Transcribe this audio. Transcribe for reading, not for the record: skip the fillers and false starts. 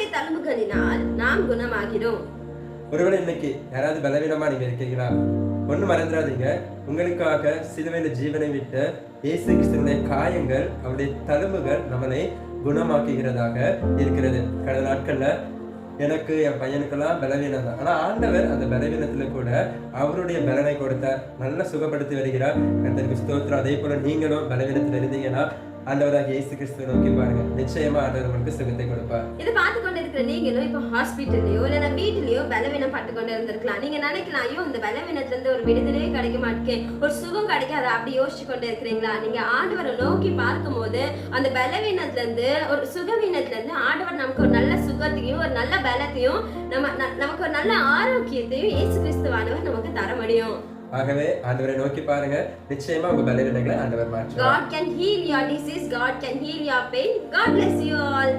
அவருடைய தழும்புகளினால் நாம் குணமாகிறோம். ஒருவேளை இன்னைக்கு யாராவது பலவீனமா நீங்க இருக்கீங்களா? ஒண்ணு மறந்துடாதீங்க, உங்களுக்காக சிலுவையில ஜீவனை விட்ட இயேசு கிறிஸ்துவினுடைய காயங்கள், அவருடைய தழும்புகள் நம்மளை குணமாக்குகிறதாக இருக்கிறது. கடந்த நாட்கள்ல எனக்கு என் பையனுக்கெல்லாம் பலவீனம் தான், ஆனா ஆண்டவர் அந்த பலவீனத்துல கூட அவருடைய பலனை கொடுத்தார், நல்லா சுகப்படுத்தி வருகிறார். கர்த்தருக்கு ஸ்தோத்திரம். அதே போல நீங்களும் பலவீனத்துல இருந்தீங்கன்னா ஆண்டவராக இயேசு கிறிஸ்துவை நோக்கி பாருங்க, நிச்சயமா ஆண்டவர் உங்களுக்கு சுகத்தை கொடுப்பார். இதை பார்த்து கொண்டு இருக்கிற நீங்களும் இப்ப ஹாஸ்பிட்டல்லையோ இல்லைன்னா வீட்டிலேயோ பலவீனம் பட்டு கொண்டு இருந்திருக்கலாம். நீங்க நினைக்கலாம், ஐயோ இந்த பலவீனத்துல இருந்து ஒரு விடுதலையே கிடைக்க மாட்டேன், ஒரு சுகம் கிடைக்காது, அப்படி யோசிச்சு கொண்டு இருக்கிறீங்களா? நீங்க ஆண்டவரை நோக்கி பார்க்கும் போது அந்த பலவீனத்துல இருந்து, ஒரு சுகவீனத்துல இருந்து ஆண்டவர் நமக்கு ஒரு நல்ல சுகத்தையும் ஒரு நல்ல பலத்தையும் நமக்கு ஒரு நல்ல ஆரோக்கியத்தையும் இயேசு கிறிஸ்துவானவர் நமக்கு தர முடியும். ஆகவே ஆண்டவரை நோக்கி பாருங்க, நிச்சயமா உங்க பலவீனங்களை ஆண்டவர் மாற்றுவார். God can heal your disease, God can heal your pain. God bless you all.